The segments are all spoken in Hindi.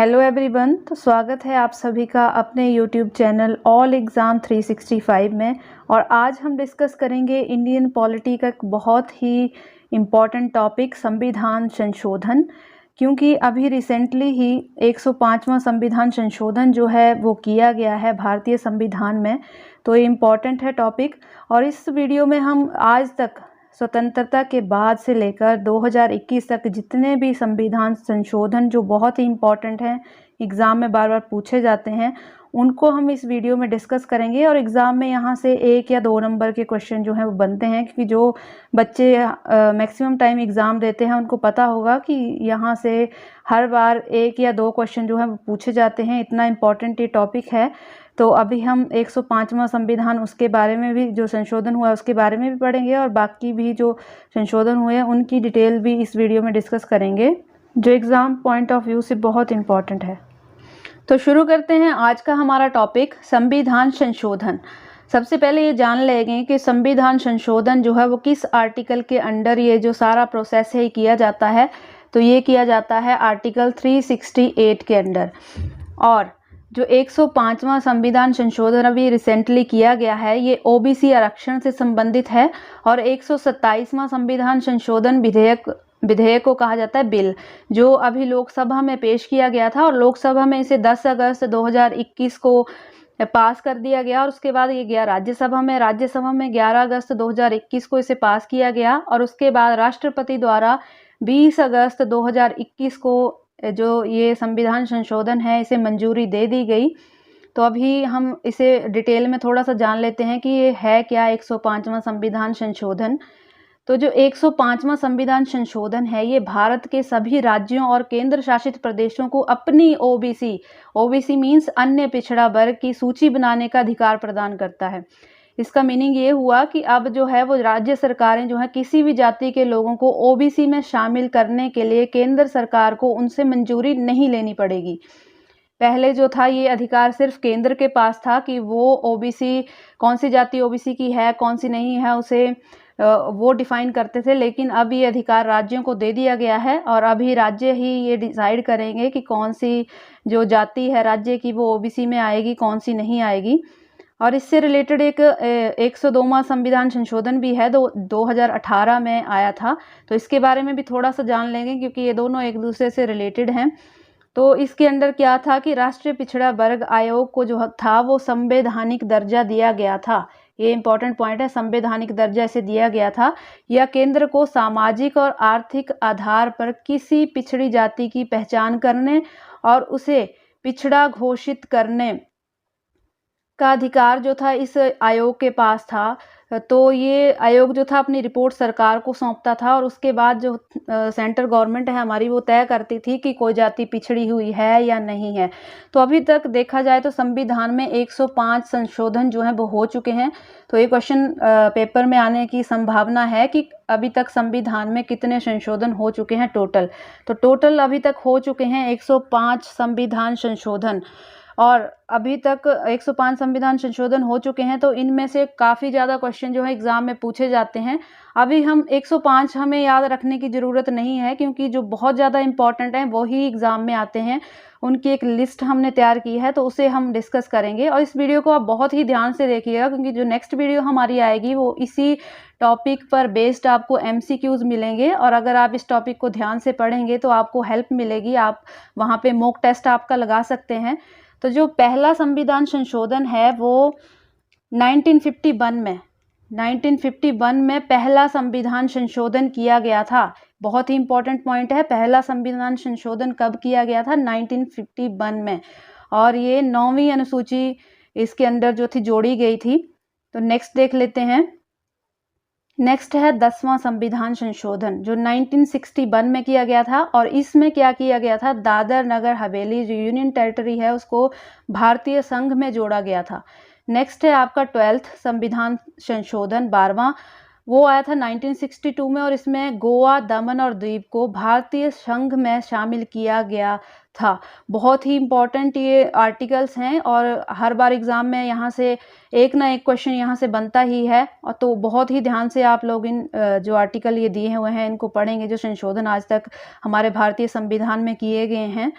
Hello everyone. तो स्वागत है आप सभी का अपने यूट्यूब चैनल ऑल एग्ज़ाम 365 में। और आज हम डिस्कस करेंगे इंडियन पॉलिटी का एक बहुत ही इम्पॉर्टेंट टॉपिक संविधान संशोधन, क्योंकि अभी रिसेंटली ही 105वां संविधान संशोधन जो है वो किया गया है भारतीय संविधान में। तो ये इम्पॉर्टेंट है टॉपिक। और इस वीडियो में हम आज तक स्वतंत्रता के बाद से लेकर 2021 तक जितने भी संविधान संशोधन जो बहुत ही इम्पॉर्टेंट हैं, एग्ज़ाम में बार बार पूछे जाते हैं, उनको हम इस वीडियो में डिस्कस करेंगे। और एग्ज़ाम में यहाँ से 1 या 2 नंबर के क्वेश्चन जो हैं वो बनते हैं, क्योंकि जो बच्चे मैक्सिमम टाइम एग्ज़ाम देते हैं उनको पता होगा कि यहाँ से हर बार 1 या 2 क्वेश्चन जो हैं वो पूछे जाते हैं। इतना इम्पॉर्टेंट ये टॉपिक है। तो अभी हम 105वां संविधान उसके बारे में भी, जो संशोधन हुआ है उसके बारे में भी पढ़ेंगे, और बाकी भी जो संशोधन हुए हैं उनकी डिटेल भी इस वीडियो में डिस्कस करेंगे, जो एग्ज़ाम पॉइंट ऑफ व्यू से बहुत इम्पॉर्टेंट है। तो शुरू करते हैं आज का हमारा टॉपिक संविधान संशोधन। सबसे पहले ये जान लेंगे कि संविधान संशोधन जो है वो किस आर्टिकल के अंडर ये जो सारा प्रोसेस है किया जाता है। तो ये किया जाता है आर्टिकल 368 के अंडर। और जो 105वां संविधान संशोधन अभी रिसेंटली किया गया है ये ओबीसी आरक्षण से संबंधित है। और 127वां संविधान संशोधन विधेयक को कहा जाता है बिल, जो अभी लोकसभा में पेश किया गया था। और लोकसभा में इसे 10 अगस्त 2021 को पास कर दिया गया। और उसके बाद ये गया राज्यसभा में 11 अगस्त 2021 को इसे पास किया गया। और उसके बाद राष्ट्रपति द्वारा 20 अगस्त 2021 को जो ये संविधान संशोधन है इसे मंजूरी दे दी गई। तो अभी हम इसे डिटेल में थोड़ा सा जान लेते हैं कि ये है क्या 105वां संविधान संशोधन। तो जो 105वां संविधान संशोधन है ये भारत के सभी राज्यों और केंद्र शासित प्रदेशों को अपनी ओबीसी मीन्स अन्य पिछड़ा वर्ग की सूची बनाने का अधिकार प्रदान करता है। इसका मीनिंग ये हुआ कि अब जो है वो राज्य सरकारें जो है किसी भी जाति के लोगों को ओबीसी में शामिल करने के लिए केंद्र सरकार को उनसे मंजूरी नहीं लेनी पड़ेगी। पहले जो था ये अधिकार सिर्फ केंद्र के पास था कि वो ओबीसी, कौन सी जाति ओबीसी की है कौन सी नहीं है उसे वो डिफाइन करते थे। लेकिन अब ये अधिकार राज्यों को दे दिया गया है और अभी राज्य ही ये डिसाइड करेंगे कि कौन सी जो जाति है राज्य की वो ओबीसी में आएगी, कौन सी नहीं आएगी। और इससे रिलेटेड एक 102वां संविधान संशोधन भी है, 2018 में आया था। तो इसके बारे में भी थोड़ा सा जान लेंगे, क्योंकि ये दोनों एक दूसरे से रिलेटेड हैं। तो इसके अंदर क्या था कि राष्ट्रीय पिछड़ा वर्ग आयोग को जो था वो संवैधानिक दर्जा दिया गया था। ये इंपॉर्टेंट पॉइंट है, संवैधानिक दर्जा इसे दिया गया था। यह केंद्र को सामाजिक और आर्थिक आधार पर किसी पिछड़ी जाति की पहचान करने और उसे पिछड़ा घोषित करने का अधिकार जो था इस आयोग के पास था। तो ये आयोग जो था अपनी रिपोर्ट सरकार को सौंपता था, और उसके बाद जो सेंट्रल गवर्नमेंट है हमारी वो तय करती थी कि कोई जाति पिछड़ी हुई है या नहीं है। तो अभी तक देखा जाए तो संविधान में 105 संशोधन जो हैं वो हो चुके हैं। तो ये क्वेश्चन पेपर में आने की संभावना है कि अभी तक संविधान में कितने संशोधन हो चुके हैं टोटल। तो टोटल अभी तक हो चुके हैं 105 संविधान संशोधन। और अभी तक 105 संविधान संशोधन हो चुके हैं। तो इनमें से काफ़ी ज़्यादा क्वेश्चन जो है एग्ज़ाम में पूछे जाते हैं। अभी हम 105 हमें याद रखने की ज़रूरत नहीं है, क्योंकि जो बहुत ज़्यादा इंपॉर्टेंट हैं वही एग्ज़ाम में आते हैं। उनकी एक लिस्ट हमने तैयार की है, तो उसे हम डिस्कस करेंगे। और इस वीडियो को आप बहुत ही ध्यान से देखिएगा, क्योंकि जो नेक्स्ट वीडियो हमारी आएगी वो इसी टॉपिक पर बेस्ड आपको MCQs मिलेंगे। और अगर आप इस टॉपिक को ध्यान से पढ़ेंगे तो आपको हेल्प मिलेगी, आप वहाँ पे मॉक टेस्ट आपका लगा सकते हैं। तो जो पहला संविधान संशोधन है वो 1951 में पहला संविधान संशोधन किया गया था। बहुत ही इंपॉर्टेंट पॉइंट है, पहला संविधान संशोधन कब किया गया था? 1951 में। और ये 9वीं अनुसूची इसके अंदर जो थी जोड़ी गई थी। तो नेक्स्ट देख लेते हैं। नेक्स्ट है 10वां संविधान संशोधन, जो 1961 में किया गया था। और इसमें क्या किया गया था? दादर नगर हवेली जो यूनियन टेरिटरी है उसको भारतीय संघ में जोड़ा गया था। नेक्स्ट है आपका 12th संविधान संशोधन 12वां, वो आया था 1962 में। और इसमें गोवा, दमन और दीव को भारतीय संघ में शामिल किया गया था। बहुत ही इम्पॉर्टेंट ये आर्टिकल्स हैं, और हर बार एग्ज़ाम में यहाँ से एक ना एक क्वेश्चन यहाँ से बनता ही है। और तो बहुत ही ध्यान से आप लोग इन जो आर्टिकल ये दिए हुए हैं इनको पढ़ेंगे, जो संशोधन आज तक हमारे भारतीय संविधान में किए गए हैं।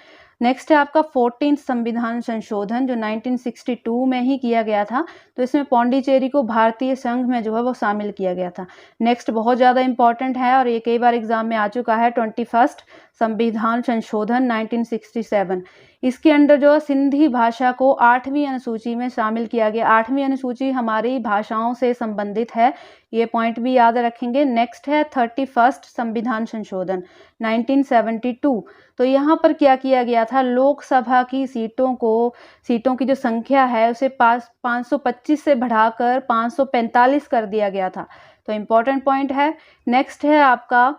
नेक्स्ट है आपका 14th संविधान संशोधन जो 1962 में ही किया गया था। तो इसमें पौंडीचेरी को भारतीय संघ में जो है वो शामिल किया गया था। नेक्स्ट बहुत ज़्यादा इंपॉर्टेंट है और ये कई बार एग्जाम में आ चुका है, 21st संविधान संशोधन 1967। इसके अंडर जो है सिंधी भाषा को 8वीं अनुसूची में शामिल किया गया। 8वीं अनुसूची हमारी भाषाओं से संबंधित है, ये पॉइंट भी याद रखेंगे। नेक्स्ट है 31st संविधान संशोधन 1972। तो यहाँ पर क्या किया गया था, लोकसभा की सीटों की जो संख्या है उसे 525 से बढ़ाकर 545 कर दिया गया था। तो इम्पोर्टेंट पॉइंट है। नेक्स्ट है आपका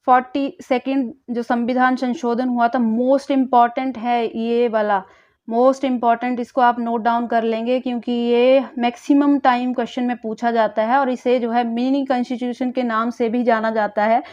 42nd जो संविधान संशोधन हुआ था, मोस्ट इम्पॉर्टेंट है ये वाला, मोस्ट इम्पॉर्टेंट, इसको आप नोट डाउन कर लेंगे क्योंकि ये मैक्सिमम टाइम क्वेश्चन में पूछा जाता है और इसे जो है मिनी कॉन्स्टिट्यूशन के नाम से भी जाना जाता है।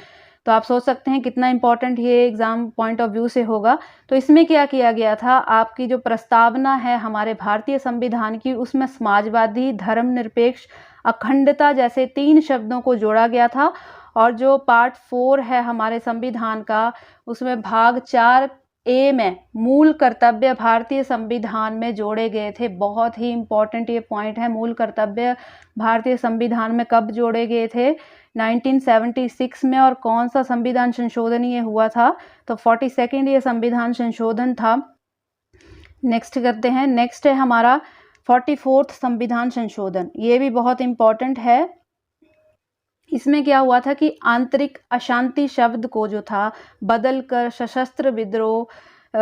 तो आप सोच सकते हैं कितना इंपॉर्टेंट ये एग्जाम पॉइंट ऑफ व्यू से होगा। तो इसमें क्या किया गया था, आपकी जो प्रस्तावना है हमारे भारतीय संविधान की, उसमें समाजवादी, धर्मनिरपेक्ष, अखंडता जैसे 3 शब्दों को जोड़ा गया था। और जो पार्ट 4 है हमारे संविधान का, उसमें भाग 4A में मूल कर्तव्य भारतीय संविधान में जोड़े गए थे। बहुत ही इंपॉर्टेंट ये पॉइंट है, मूल कर्तव्य भारतीय संविधान में कब जोड़े गए थे, 1976 में। और कौन सा संविधान संशोधन ये हुआ था, तो 42nd ये संविधान संशोधन था। नेक्स्ट करते हैं, नेक्स्ट है हमारा 44th संविधान संशोधन, ये भी बहुत इंपॉर्टेंट है। इसमें क्या हुआ था कि आंतरिक अशांति शब्द को जो था बदल कर सशस्त्र विद्रोह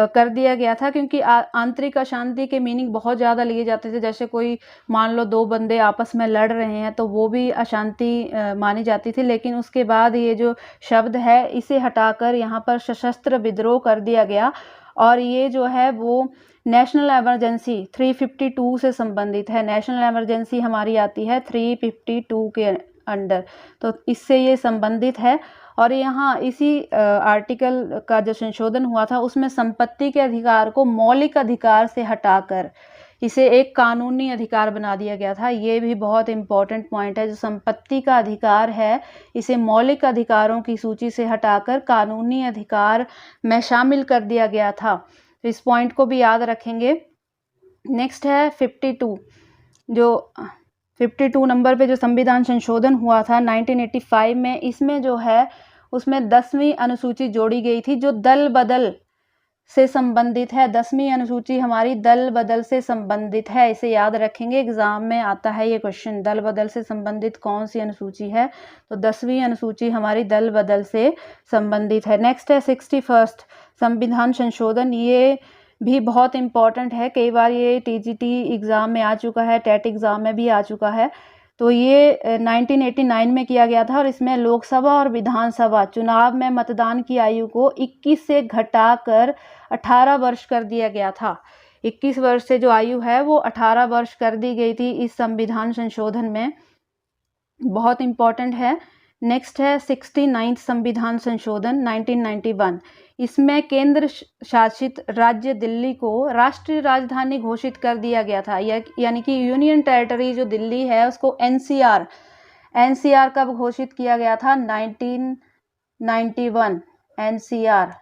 कर दिया गया था, क्योंकि आंतरिक अशांति के मीनिंग बहुत ज़्यादा लिए जाते थे। जैसे कोई मान लो 2 बंदे आपस में लड़ रहे हैं तो वो भी अशांति मानी जाती थी, लेकिन उसके बाद ये जो शब्द है इसे हटाकर यहाँ पर सशस्त्र विद्रोह कर दिया गया। और ये जो है वो नेशनल इमरजेंसी 352 से संबंधित है। नेशनल इमरजेंसी हमारी आती है 352 के अंडर, तो इससे ये संबंधित है। और यहाँ इसी आर्टिकल का जो संशोधन हुआ था उसमें संपत्ति के अधिकार को मौलिक अधिकार से हटाकर इसे एक कानूनी अधिकार बना दिया गया था। ये भी बहुत इंपॉर्टेंट पॉइंट है। जो संपत्ति का अधिकार है इसे मौलिक अधिकारों की सूची से हटाकर कानूनी अधिकार में शामिल कर दिया गया था। तो इस पॉइंट को भी याद रखेंगे। नेक्स्ट है 52, जो 52 नंबर पे जो संविधान संशोधन हुआ था 1985 में, इसमें जो है उसमें 10वीं अनुसूची जोड़ी गई थी जो दल बदल से संबंधित है। 10वीं अनुसूची हमारी दल बदल से संबंधित है, इसे याद रखेंगे, एग्जाम में आता है ये क्वेश्चन। दल बदल से संबंधित कौन सी अनुसूची है, तो 10वीं अनुसूची हमारी दल बदल से संबंधित है। नेक्स्ट है 61st संविधान संशोधन, ये भी बहुत इंपॉर्टेंट है। कई बार ये टीजीटी एग्ज़ाम में आ चुका है, टेट एग्ज़ाम में भी आ चुका है। तो ये 1989 में किया गया था और इसमें लोकसभा और विधानसभा चुनाव में मतदान की आयु को 21 से घटाकर 18 वर्ष कर दिया गया था। 21 वर्ष से जो आयु है वो 18 वर्ष कर दी गई थी इस संविधान संशोधन में, बहुत इंपॉर्टेंट है। नेक्स्ट है 69th संविधान संशोधन 1991। इसमें केंद्र शासित राज्य दिल्ली को राष्ट्रीय राजधानी घोषित कर दिया गया था, यानी कि यूनियन टेरिटरी जो दिल्ली है उसको एनसीआर कब घोषित किया गया था, 1991। एनसीआर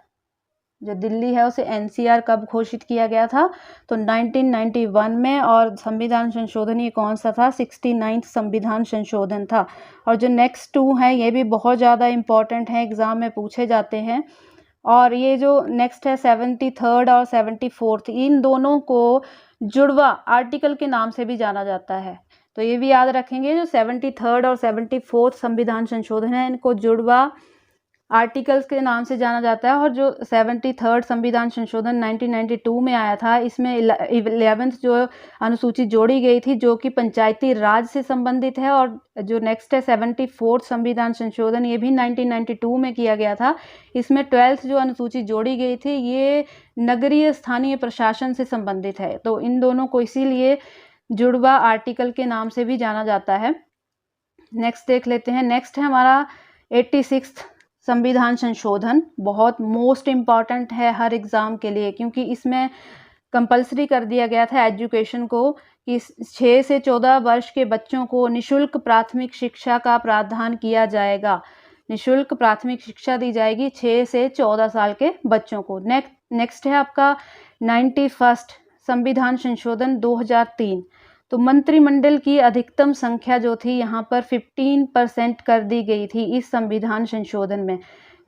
जो दिल्ली है उसे एनसीआर कब घोषित किया गया था, तो 1991 में। और संविधान संशोधन ये कौन सा था, 69th संविधान संशोधन था। और जो नेक्स्ट 2 हैं ये भी बहुत ज़्यादा इंपॉर्टेंट हैं, एग्ज़ाम में पूछे जाते हैं। और ये जो नेक्स्ट है 73rd और 74th, इन दोनों को जुड़वा आर्टिकल के नाम से भी जाना जाता है। तो ये भी याद रखेंगे, जो 73rd और 74th संविधान संशोधन है इनको जुड़वा आर्टिकल्स के नाम से जाना जाता है। और जो 73rd संविधान संशोधन 1992 में आया था, इसमें 11th जो अनुसूची जोड़ी गई थी जो कि पंचायती राज से संबंधित है। और जो नेक्स्ट है 74th संविधान संशोधन, ये भी 1992 में किया गया था। इसमें 12th जो अनुसूची जोड़ी गई थी ये नगरीय स्थानीय प्रशासन से संबंधित है। तो इन दोनों को इसीलिए जुड़वा आर्टिकल के नाम से भी जाना जाता है। नेक्स्ट देख लेते हैं। नेक्स्ट है हमारा 86th संविधान संशोधन, बहुत मोस्ट इम्पॉर्टेंट है हर एग्ज़ाम के लिए, क्योंकि इसमें कंपलसरी कर दिया गया था एजुकेशन को कि 6 से 14 वर्ष के बच्चों को निशुल्क प्राथमिक शिक्षा का प्रावधान किया जाएगा। निशुल्क प्राथमिक शिक्षा दी जाएगी 6 से 14 साल के बच्चों को। नेक्स्ट है आपका 91st संविधान संशोधन 2003। तो मंत्रिमंडल की अधिकतम संख्या जो थी यहाँ पर 15% कर दी गई थी इस संविधान संशोधन में।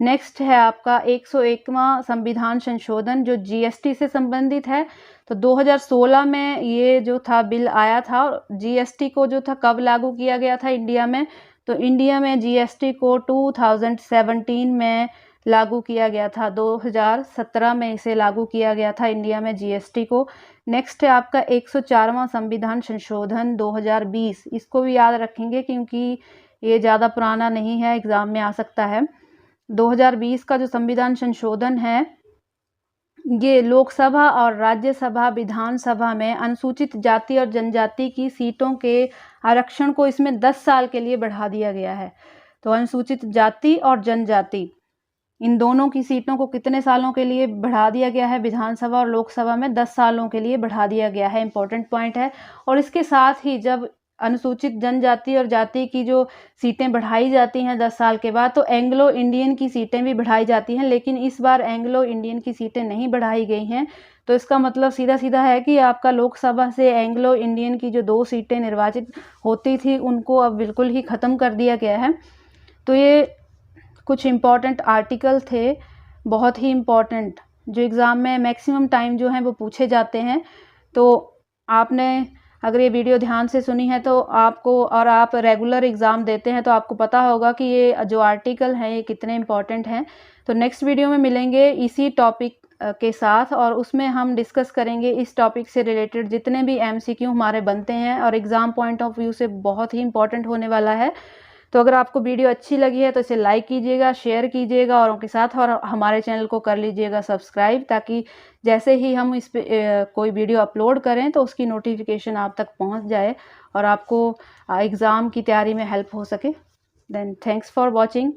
नेक्स्ट है आपका 101वां संविधान संशोधन जो जीएसटी से संबंधित है। तो 2016 में ये जो था बिल आया था। जीएसटी को जो था कब लागू किया गया था इंडिया में, तो इंडिया में जीएसटी को 2017 में लागू किया गया था। 2017 में इसे लागू किया गया था इंडिया में जीएसटी को। नेक्स्ट है आपका 104वां संविधान संशोधन 2020। इसको भी याद रखेंगे क्योंकि ये ज़्यादा पुराना नहीं है, एग्जाम में आ सकता है। 2020 का जो संविधान संशोधन है ये लोकसभा और राज्यसभा विधानसभा में अनुसूचित जाति और जनजाति की सीटों के आरक्षण को इसमें 10 साल के लिए बढ़ा दिया गया है। तो अनुसूचित जाति और जनजाति इन दोनों की सीटों को कितने सालों के लिए बढ़ा दिया गया है? विधानसभा और लोकसभा में 10 सालों के लिए बढ़ा दिया गया है। इंपॉर्टेंट पॉइंट है। और इसके साथ ही जब अनुसूचित जनजाति और जाति की जो सीटें बढ़ाई जाती हैं 10 साल के बाद, तो एंग्लो इंडियन की सीटें भी बढ़ाई जाती हैं, लेकिन इस बार एंग्लो इंडियन की सीटें नहीं बढ़ाई गई हैं। तो इसका मतलब सीधा सीधा है कि आपका लोकसभा से एंग्लो इंडियन की जो 2 सीटें निर्वाचित होती थी उनको अब बिल्कुल ही ख़त्म कर दिया गया है। तो ये कुछ इम्पॉर्टेंट आर्टिकल थे, बहुत ही इम्पॉर्टेंट, जो एग्ज़ाम में मैक्सिमम टाइम जो हैं वो पूछे जाते हैं। तो आपने अगर ये वीडियो ध्यान से सुनी है तो आपको, और आप रेगुलर एग्ज़ाम देते हैं तो आपको पता होगा कि ये जो आर्टिकल हैं ये कितने इम्पॉर्टेंट हैं। तो नेक्स्ट वीडियो में मिलेंगे इसी टॉपिक के साथ, और उसमें हम डिस्कस करेंगे इस टॉपिक से रिलेटेड जितने भी एमसीक्यू हमारे बनते हैं और एग्ज़ाम पॉइंट ऑफ व्यू से बहुत ही इम्पॉर्टेंट होने वाला है। तो अगर आपको वीडियो अच्छी लगी है तो इसे लाइक कीजिएगा, शेयर कीजिएगा औरों के साथ, और हमारे चैनल को कर लीजिएगा सब्सक्राइब, ताकि जैसे ही हम इस पे कोई वीडियो अपलोड करें तो उसकी नोटिफिकेशन आप तक पहुंच जाए और आपको एग्ज़ाम की तैयारी में हेल्प हो सके। Then thanks for watching.